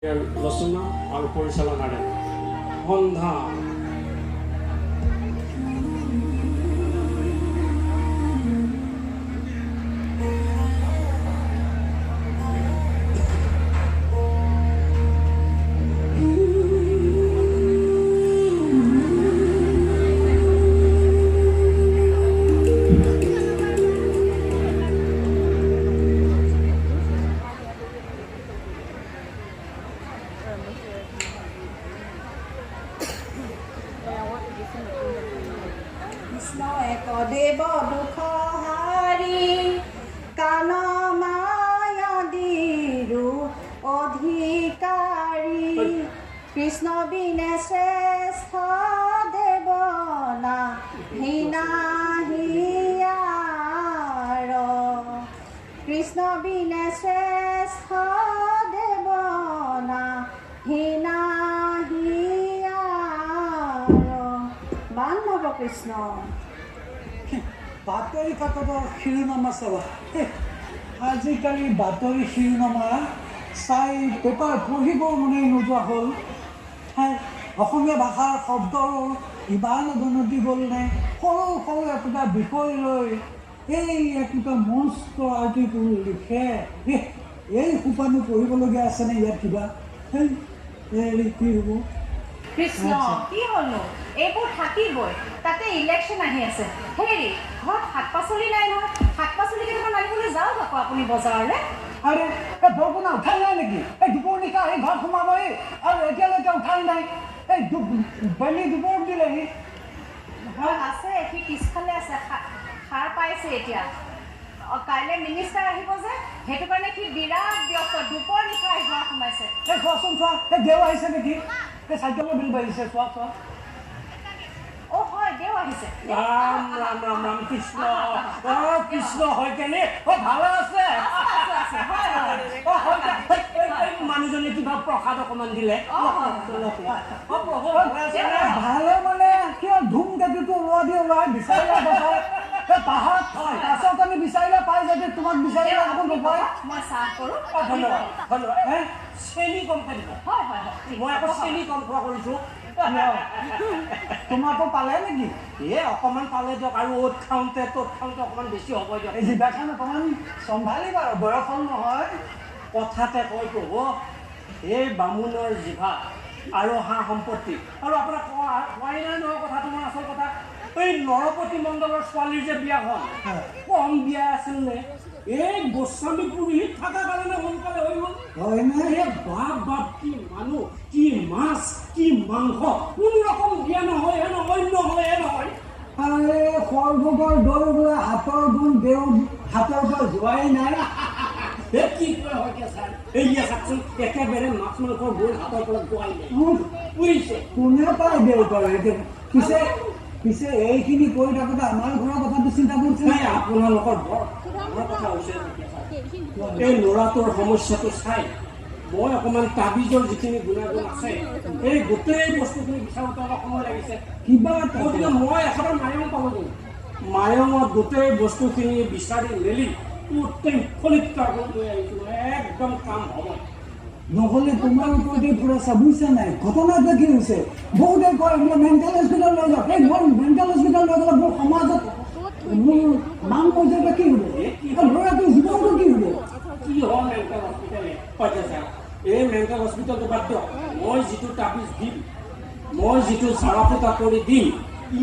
ৰচনা আৰু পৰিচালনাৰে সন্ধান। কৃষ্ণ একদেৱ দুখ হাৰি কাল মায়াদিৰো অধিকাৰী কৃষ্ণ বিনে শ্ৰেষ্ঠ দেৱনা হীনা হিয়াৰ কৃষ্ণ বিনে শ্ৰেষ্ঠ দেৱনা হীনা বান্ধৱ কৃষ্ণ। বাতৰি কাকতৰ শিৰোনামা চাবা। আজিকালি বাতৰি শিৰোনামা চাই পেপাৰ পঢ়িব মনে নোযোৱা হ'ল। অসমীয়া ভাষাৰ শব্দৰ ইমান উন্নতি গ'লনে? সৰু সৰু একোটা বিষয় লৈ এই একোটা মস্ত আৰ্টিকুল লিখে। এই সোপানো পঢ়িবলগীয়া আছেনে ইয়াত কিবা? কি হ'ব? কৃষ্ণ কি হ'লনো? এইবোৰ থাকিবই, তাতে ইলেকশ্যন আহি আছে। হেৰি ঘৰত শাক পাচলি নাই নহয়, শাক পাচলি কেইটামান আনিবলৈ যাওক আকৌ আপুনি বজাৰলৈ। আৰে বৰষুণ উঠাই নাই নেকি? এই দুপৰ নিশা আহি ঘৰত সোমাবহি আৰু এতিয়ালৈকে উঠাই নাই। এই বেলি দুপৰ দিলেহি। আছে সি পিছফালে আছে, সাৰ পাইছে এতিয়া। কাইলৈ মিনিষ্টাৰ আহিব যে, সেইটো কাৰণে সি বিৰাট ব্যস্ত। দুপৰ নিশা আহি ঘৰত সোমাইছে। এই চোৱাচোন চোৱা, এই দেও আহিছে নেকি? এই চাইকেলৰ বিল বাঢ়িছে, চোৱা চোৱা। অ' হয়, দেও আহিছে। ৰাম ৰাম ৰাম ৰাম কৃষ্ণ। কৃষ্ণ হয় কেনে? ভালে আছে? মানুহজনে কিবা প্ৰসাদ অকণমান দিলে। ভালে মানে কিয় ধুমকেতুটো ওলাই বিচাৰিলে বছৰ পাহাৰত থয়, পাছত আমি বিচাৰিলে পাই যদি তোমাক বিচাৰিলে আকৌ নকয়। মই চাহ কৰোঁ। ধন্যবাদ ধন্যবাদ। চেনি কমকৈ দিব। হয় হয় হয়, মই আকৌ চেনি কম খোৱা কৰিছোঁ। তোমাকো পালে নেকি? অকণমান পালে দিয়ক, আৰু অ'ত খাওঁতে ত'ত খাওঁতে অকণমান বেছি হ'ব দিয়ক। এই জিভাখন অকণমান চম্ভালিবা আৰু, বয়স হ'ল নহয়। কথাতে কয় প্ৰভু, এই বামুণৰ জিভা আৰু সা সম্পত্তি। আৰু আপোনাক কোৱাই নাই নহয় কথাটো, মোৰ আচল কথা। এই নৰপতি মণ্ডলৰ ছোৱালীৰ যে বিয়াখন, কম বিয়া আছিল নে? এই গোস্বামী পুৰোহিত থকাৰ কাৰণে সোনকালে হৈ গ'ল। হয় নে? বাপ বাপ, কি মানুহ, কি মাছ, কি মাংস, কোনো ৰকম বিয়া নহয়হে নহয়, নহয়হে নহয়। আৰে সৰভোগৰ দৈ বোলে হাতৰ গুণ দেও হাতৰ পৰা যোৱাই নাই। কি কয় হয় ছাৰ? এইয়া চাওকচোন, একেবাৰে মাছ মাংসৰ গৈ হাতৰ পৰা যোৱাই নাই। বুজিছে? কোনে পাই দেউ কৰে এতিয়া? পিছে এইখিনি কৰি থাকোঁতে আমাৰ ঘৰৰ কথাটো চিন্তা কৰিছে নাই, আপোনালোকৰ বৰ কথা হৈছে। এই ল'ৰাটোৰ সমস্যাটো চাই মই অকণমান তাবিজৰ যিখিনি গুণাগুণ আছে, এই গোটেই বস্তুখিনি বিচাৰোঁতে অলপ সময় লাগিছে। কিবা গতিকে মই একেবাৰে মায়ং পালোঁগৈ। মায়ঙত গোটেই বস্তুখিনি বিচাৰি মেলি গোটেই ফলিত লৈ আহিছিলোঁ। একদম কাম হ'ব। নহ'লে তোমাৰ ওপৰতে ফুৰাইছা, বুজিছা নাই? ঘটনাটো কি হৈছে? বহুতে কয় বোলে মেণ্টেল হস্পিটেল লৈ যাওক। এই মই মেণ্টেল হস্পিটেল লৈ গ'লে মোৰ সমাজত মোৰ মান মৰ্যাদা কি হ'ব? ল'ৰাটোৰ জীৱনটো কি হ'ব? কি হ'ল মেণ্টেল হস্পিটেলে? ছাৰ, এই মেণ্টেল হস্পিটেলটো বাদ দিয়ক। মই যিটো তাবিজ দিম, মই যিটো ঝাৰা ফুটা কৰি দিম,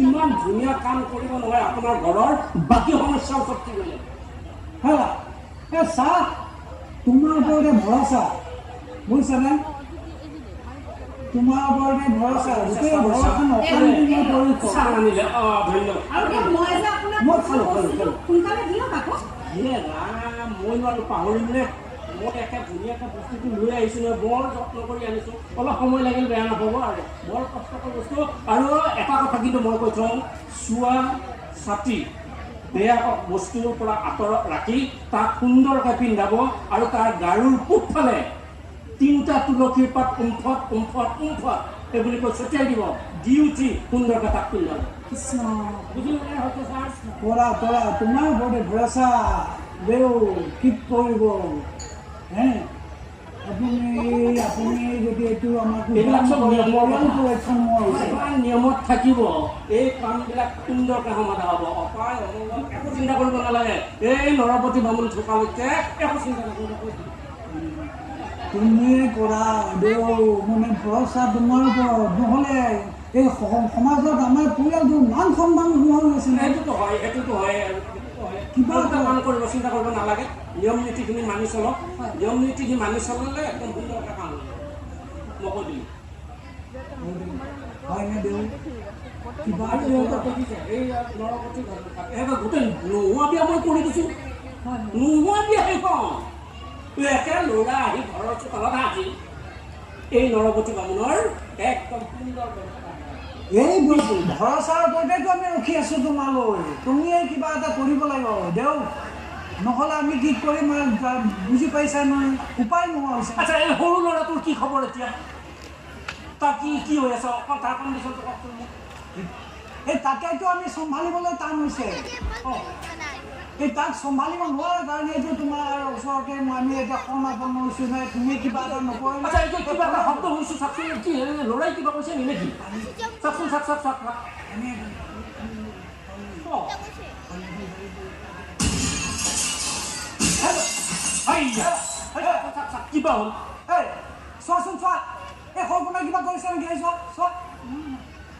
ইমান ধুনীয়া কাম কৰিব নহয় আপোনাৰ ঘৰৰ বাকী সমস্যাও চব ঠিক হৈ যাব। হা এই চাহ তোমাৰ ওপৰতে ভৰসা, বুজিছানে? তোমাৰ ওপৰতে ভৰসা, গোটেই ঘৰখন অশান্তি কৰি চাহ আনিলে। ধন্যবাদ। মই যে আপোনাক মই খালোঁ। সোনকালে দিয়ক আকৌ। ৰাম, মই নোৱাৰো পাহৰিমনে? মই একে ধুনীয়াকৈ বস্তুটো লৈ আহিছোঁ নহয়, বৰ যত্ন কৰি আনিছোঁ। অলপ সময় লাগিল, বেয়া নাপাব আৰু। বৰ কষ্টকৰ বস্তু। আৰু এটা কথা কিন্তু মই কৈ থওঁ, চোৱা ছাতি বেয়া বস্তুৰ পৰা আঁতৰত ৰাখি তাক সুন্দৰকৈ পিন্ধাব, আৰু তাৰ গাৰুৰ পূবফালে 3টা তুলসীৰ পাত উমফত উমফত উমফত এই বুলি কৈ ছটিয়াই দিব, দি উঠি সুন্দৰকৈ তাক পিন্ধাব। কৃষ্ণ বুজিলে হয়তো ছাৰ? পৰা তোমাৰ ওপৰতে ভৰসা, দেউ কি কৰিব? আপুনি যদি এইটো আমাক এইবিলাক চব পৰিয়ালটো নিয়মত থাকিব এই কামবিলাক সুন্দৰকৈ সমাধান হ'ব অপায় অমংগল একো চিন্তা কৰিব নালাগে এই নৰপতি বামুণ থকালৈকে একো চিন্তা নকৰিব তুমি কৰা দেউ মানে ভৰসা তোমাৰ ওপৰত নহ'লে এই সমাজত আমাৰ পৰিয়ালটো মান সন্মান নোহোৱা হৈ গৈছিলে সেইটোতো হয় আৰু কিবা এটা কাম কৰিব চিন্তা কৰিব নালাগে নিয়ম নীতিখিনি মানি চলক নিয়ম নীতিখিনি মানি চলালে একদম সুন্দৰকৈ কাম হ'ব মই কৈ দিলোঁ হয়নে দেউ কিবা এই নৰপতি গোটেই নোহোৱা বিয়া মই কৰি দিছোঁ নোহোৱা বিয়া সেইখন একে ল'ৰা আহি ঘৰৰ চোতালত আহি এই নৰপতি বামুণৰ একদম সুন্দৰ ব্যৱস্থা এই ভৰসাৰ ওপৰতেতো আমি ৰখি আছোঁ তোমালৈ তুমিয়ে কিবা এটা কৰিব লাগিব দেউ নহ'লে আমি কি কৰিম বুজি পাইছা নহয় উপায় নোহোৱা হৈছে আচ্ছা এই সৰু ল'ৰাটোৰ কি খবৰ এতিয়া তাৰ কি হৈ আছে অকল তাৰ কণ্ডিশ্যনটো কওকচোন মোক এই তাকেতো আমি চম্ভালিবলৈ টান হৈছে এই তাক চম্ভালিব নোৱাৰাৰ কাৰণে এইটো তোমাৰ ওচৰতে আমি এতিয়া সমাপন হৈছোঁ নহয় তুমি কিবা এটা নকৰিলে আচ্ছা এতিয়া কিবা এটা শব্দ শুনিছোঁ চাওকচোন কি ল'ৰাই কিবা কৈছে নি নেকি চাওকচোন চাওক কিবা হ'ল এই চোৱাচোন চোৱা এই সৰুপোনাই কিবা কৰিছে নেকি এই চোৱা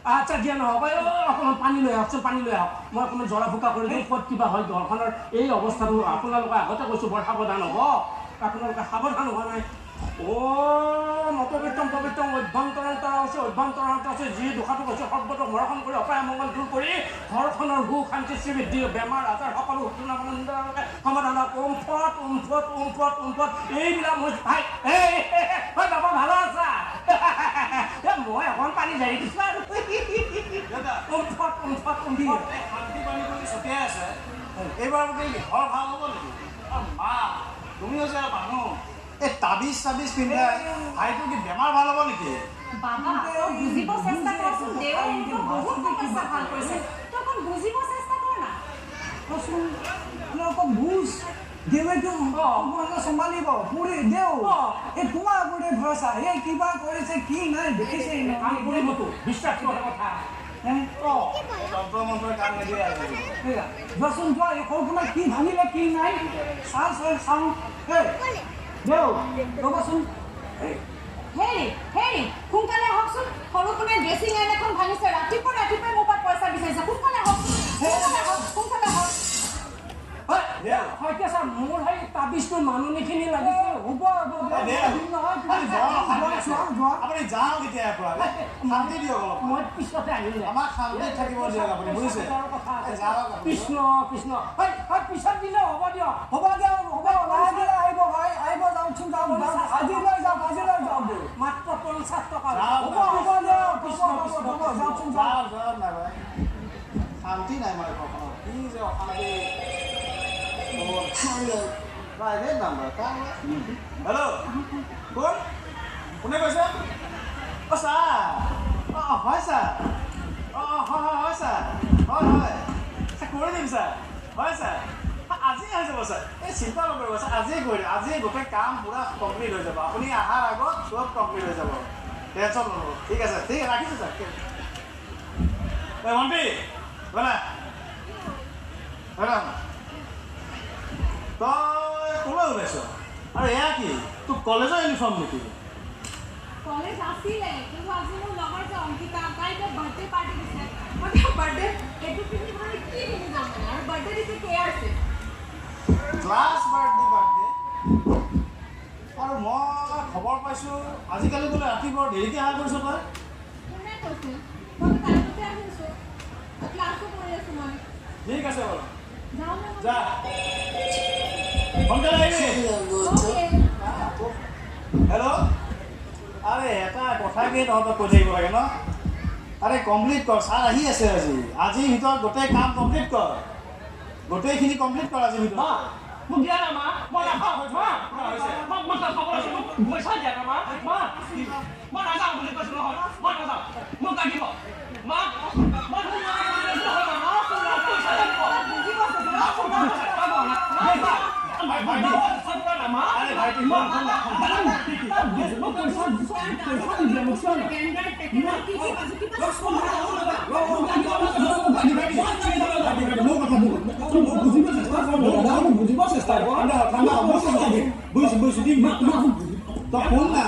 আচ্ছা দিয়া নহ'ব অকণমান পানী লৈ আহকচোন পানী লৈ আহক মই অকণমান জৰা ফুকা কৰি দিওঁ ক'ত কিবা হয় ঘৰখনৰ এই অৱস্থাটো আপোনালোকে আগতে কৈছোঁ বৰ সাৱধান হ'ব আপোনালোকে সাৱধান হোৱা নাই নপবিত্ৰম অভ্যন্তৰতা আছে যি দুখাটো কৈছে সৰ্বত মৰখন কৰি অপায় মংগল দূৰ কৰি ঘৰখনৰ সুখ শান্তি শ্ৰীবৃদ্ধি বেমাৰ আজাৰ সকলো সুন্দৰভাৱে সমাধান উমফত এইবিলাক মই ভাই বাবা ভালো আছা মই অকণ পানী জাৰি দিছোঁ আৰু উমফত শান্তি পানী কৰি ছটিয়াই আছে এইবাৰ গোটেই ঘৰ ভাল হ'ব নেকি মা তুমি হৈছে মানুহ এই তাবিজ পিন্ধে ভাইটো কি বেমাৰ ভাল হ'ব নেকি বাবা বুজিব চেষ্টা কৰচোন দেউ বহুত সমস্যা ভাল কৰিছে তই অকণ বুজিব চেষ্টা কৰ না কচোন আপোনালোকক বুজ দেউৱেতো চম্ভালিব পুৰি দেউ এই তোমাৰ ওপৰতে ভৰসা এই কিবা কৰিছে কি নাই দেখিছে কাম কৰিবতো বিশ্বাস কৰা কথা যন্ত্ৰ মন্ত্ৰই কাম নিদিয়ে যোৱাচোন যোৱা এই সৰুপোনাই কি ভাঙিলে কি নাই চাওঁ দেউ ৰ'বচোন হেৰি সোনকালে আহকচোন সৰুপোনাই ড্ৰেছিং লাইন এখন ভাঙিছে ৰাতিপুৱাই মোৰ পৰা পইচা বিচাৰিছে সোনকালে আহক হয়তো ছাৰ মোৰ সেই তাবিজটোৰ মাননিখিনি লাগিছে হ'ব আপুনি যাওঁ কেতিয়াৰ পৰা শান্তি দিয়ক অলপ মই পিছতে আহিলে আমাক শান্তিত থাকিব দিয়ক আপুনি বুজিছে কৃষ্ণ পিছত দিলে হ'ব দিয়ক আহিব যাওকচোন আজিলৈ যাওক মাত্ৰ 50 টকা যাওকচোন যাওক নাই ভাই শান্তি নাই মানে ঘৰখনত কি যে অশান্তি প্ৰাইভেট নাম্বাৰ হেল্ল' কোনে কৈছে ছাৰ হয় ছাৰ হয় ছাৰ হয় কৰি দিম ছাৰ হয় ছাৰ আজি হৈ যাব ছাৰ এই চিন্তা নকৰিব ছাৰ আজিয়ে কৰি দিম আজিয়ে গোটেই কাম পূৰা কমপ্লিট হৈ যাব আপুনি অহাৰ আগত চব কমপ্লিট হৈ যাব টেনশ্যন নল'ব ঠিক আছে ৰাখিছোঁ ছাৰ মন্ত্ৰী তই ক'লৈ ওলাইছ আৰু এয়া কি তোৰ কলেজৰ ইউনিফৰ্ম নেকি কলেজ আছিলে কিন্তু আজি মোৰ লগৰ যে অংকিতা তাই এতিয়া বাৰ্থডে পাৰ্টি দিছে মই বাৰ্থডে এইটো পিন্ধি মানে কি পিন্ধি যাম মানে আৰু বাৰ্থডে দিছে কেয়াৰ আছে ক্লাছ বাৰ্থডে আৰু মই খবৰ পাইছোঁ আজিকালি বোলে ৰাতি বৰ দেৰিকৈ অহা কৰিছ তই কোনে কৈছে মই টাইমতে আহিছোঁ ক্লাছো কৰি আছোঁ মই ঠিক আছে বাৰু যাওঁ না যা সোনকালে আহিবি হেল্ল' আৰে এটা কথাকেই তহঁতক কৈ থাকিব লাগে ন আৰে কমপ্লিট কৰ ছাৰ আহি আছে আজিৰ ভিতৰত গোটেই কাম কমপ্লিট কৰ গোটেইখিনি কমপ্লিট কৰ আজিৰ ভিতৰত মোক দিয়া না মা মই নাখাওঁ মই খাব লৈছোঁ পইচা দিয়া না মা মই নাযাওঁ বুলি কৈছোঁ নহয় মই নাযাওঁ মোক লাগিব মা ভাই বুজিব চেষ্টা বুজিছো দিম তই শুন না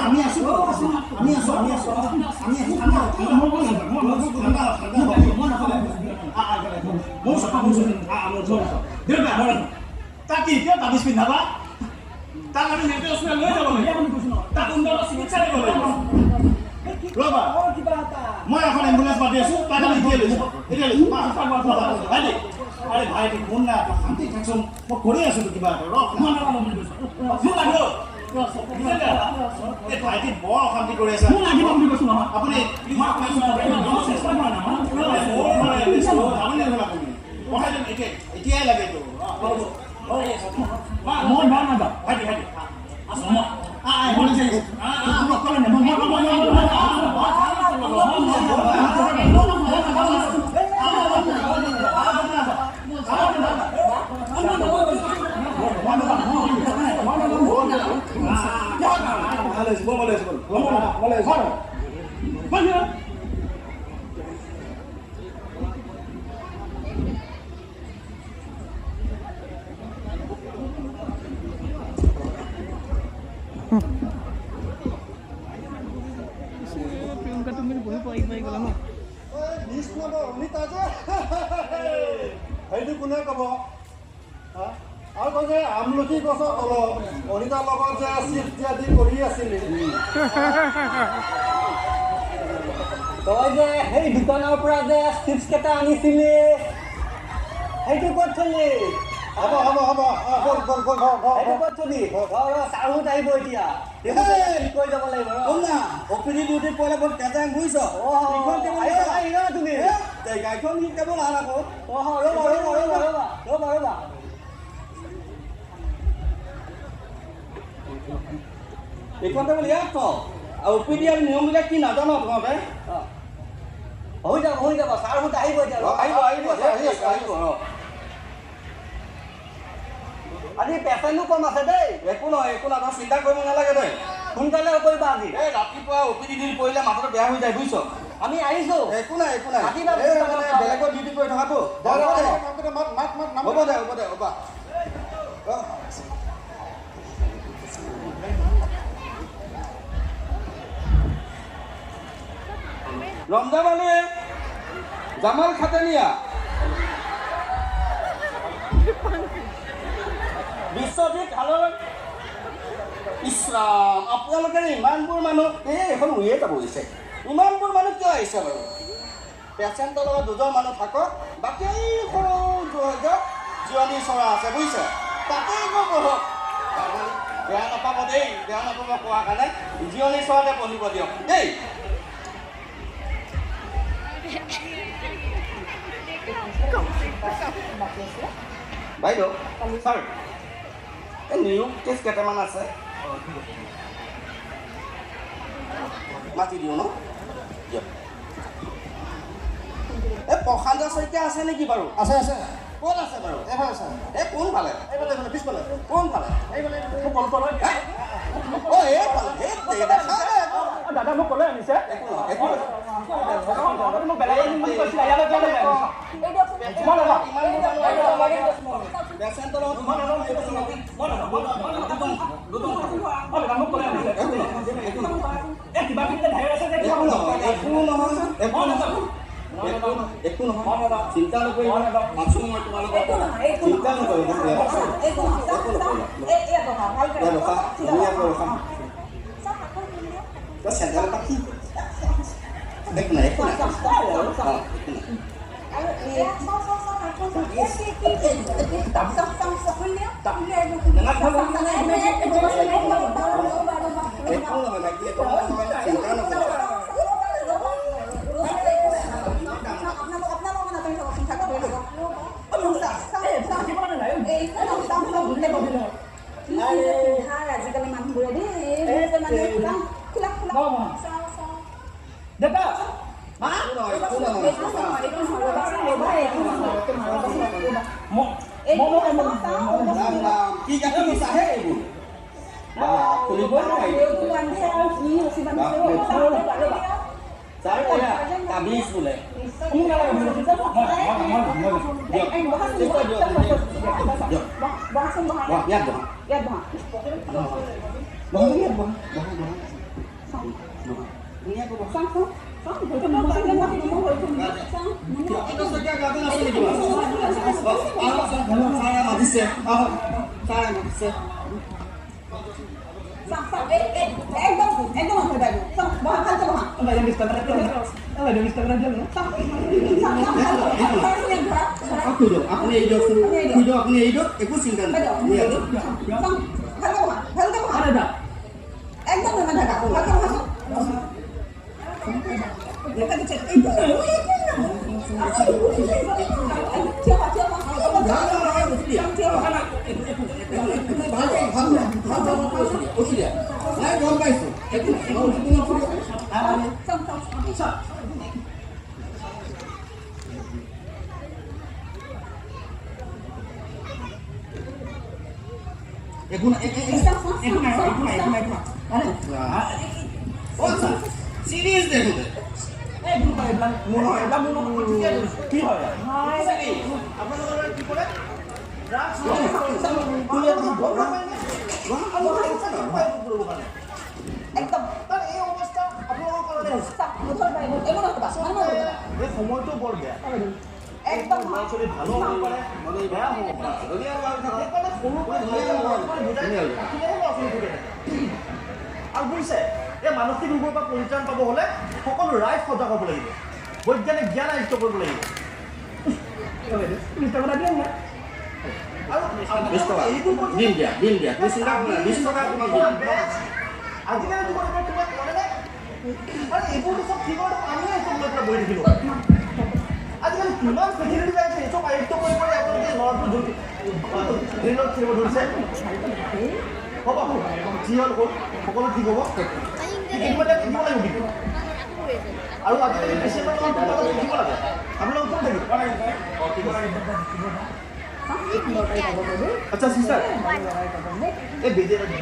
আমি আছো তাকে কিয় তাবিজ পিন্ধাবা তাক আমি মেডিকেল হস্পিটেল লৈ যাব লাগিব তাক উন্নত চিকিৎসা দিব লাগিব ৰবা মই এখন এম্বুলেন্স মাতি আছো তাক আমি এতিয়া লৈছো ভাইটি আৰে ভাইটি শুন না শান্তি থাকচোন মই কৰি আছো তো কিবা এই ভাইটি বৰ অশান্তি কৰি আছে আপুনি এতিয়াই লাগে তো ভাইটি প্ৰিয়ংকা তুমি বহি পাই গলা ন সেইটো কোনে ক'ব আৰু তই যে আমলখি গছৰ তলত অনিতাৰ লগত যে চিফ আদি কৰি আছিলি তই যে সেই দোকানৰ পৰা যে চিপছ কেইটা আনিছিলি সেইটো ক'ত থলি হ'ব গ'ল সেইটো ক'ত থলি চাউত আহিব এতিয়া কৈ যাব লাগিব অপিনি ডিউটি পৰিলে বহুত কেজেং বুজিছ তুমি গাড়ীখন কেৱল আন আকৌ ৰ'বা এইখনতে বোলে ইয়াত থ আৰু অপিনি আৰু নিয়মবিলাক কি নাজানো তোমাকে হৈ যাব চাউত আহিব এতিয়া আহিব আজি পেচেণ্টো কম আছে দেই একো নহয় তই চিন্তা কৰিব নালাগে দেই সোনকালে কৰিবা আজি এই ৰাতিপুৱা অপিনি ডিউটি পৰিলে মাথাটো বেয়া হৈ যায় বুজিছ আমি আহিছোঁ একো নাই বেলেগৰ ডিউটি কৰি থকাটো হ'ব দে ৰমজান আলী জামাল খাটেনিয়া বিশ্বজিৎ হালৰ ইছৰাম আপোনালোকে ইমানবোৰ মানুহ এইখন উৰিয়ে যাব হৈছে ইমানবোৰ মানুহ কিয় আহিছে বাৰু পেচেণ্টৰ লগত দুজন মানুহ থাকক বাকী সৰু জিৰণি চৰা আছে বুজিছে তাতেই গৈ বহক বেয়া নাপাব কোৱাৰ কাৰণে জিৰণি চৰাতে বহিব দিয়ক দেই বাইদেউ ছাৰ এই নিয়োগ কেছ কেইটামান আছে মাতি দিওঁ ন দিয়ক এই প্ৰশান্ত শইকীয়া আছে নেকি বাৰু আছে ক'ত আছে বাৰু এইফালে আছে এই কোনফালে এইফালে পিছফালে কোনফালে এইফালে দাদা মোক ক'লে আনিছে মোক বেলেগ বুলি কৈছিলে ইয়ালৈ একো নহয় চিন্তা নকৰিব আছোঁ মই তোমালোকৰ চিন্তা নকৰিব চেণ্ডেল এটা কি একো নাই আজিকালি মানুহবোৰে কি কাৰণে মিছাহে এইবোৰ খুলিবই নোৱাৰি তাৰ পৰা তাবিজ বোলে মাতিছে আপুনি এই দিয়কচোন আপুনি এই দিয়ক একো চিন্তা নাই গম পাইছো একো চিৰিয়াছ দেখোন কি হয় আপোনালোকৰ কি কৰে একদম এই অৱস্থা আপোনালোকৰ কাৰণে এই সময়টো বৰ বেয়া একদম ল'ৰা-ছোৱালী ভালো হ'ব পাৰে বেয়া হ'ব পাৰে সেইকাৰণে সৰুৰ পৰা আৰু বুজিছে এই মানসিক ৰোগৰ পৰা পৰিত্ৰাণ পাব হ'লে সকলো ৰাইজ সজাগ হ'ব লাগিব বৈজ্ঞানিক জ্ঞান আয়ত্ব কৰিব লাগিব আজিকালি যুগত তোমাক মনে নাই আৰু এইবোৰতো চব কি কৰোঁ আমিয়ে এইটো লৈ পেলাই বহি থাকিলোঁ আজিকালি কিমান ফেচিলিটি পাইছে এইটো আয়ত্ব কৰি কৰি আপোনালোকে ল'ৰাটো ট্ৰেইনত খেলিব ধৰিছে হ'ব যি হ'ল হ'ল সকলো ঠিক হ'ব থাকিব লাগিব কিন্তু আৰু আজিকালি পেচেণ্টৰ লগত থাকিব লাগে আপোনালোক কোন থাকিব আচ্ছা চিষ্টাৰ এই বেজি এটা দি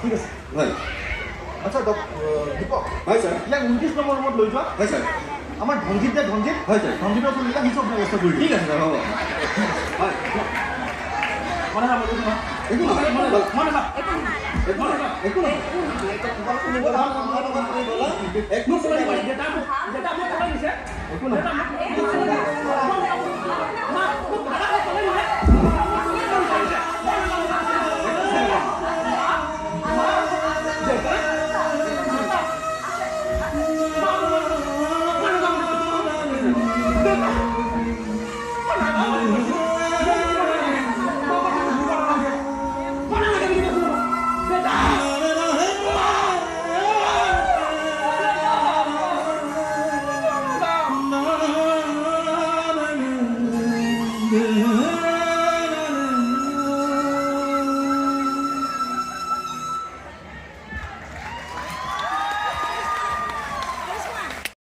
ঠিক আছে আচ্ছা দীপক হয় ছাৰ ইয়াক 29 নম্বৰ ৰুমত লৈ যোৱা হয় ছাৰ আমাৰ ধনজিত যে ধনজিত হয় ছাৰ ধনজিতৰ ফোনবিলাক সি চব ব্যৱস্থা কৰি ঠিক আছে ছাৰ হ'ব হয় মানে যাম একো নহয়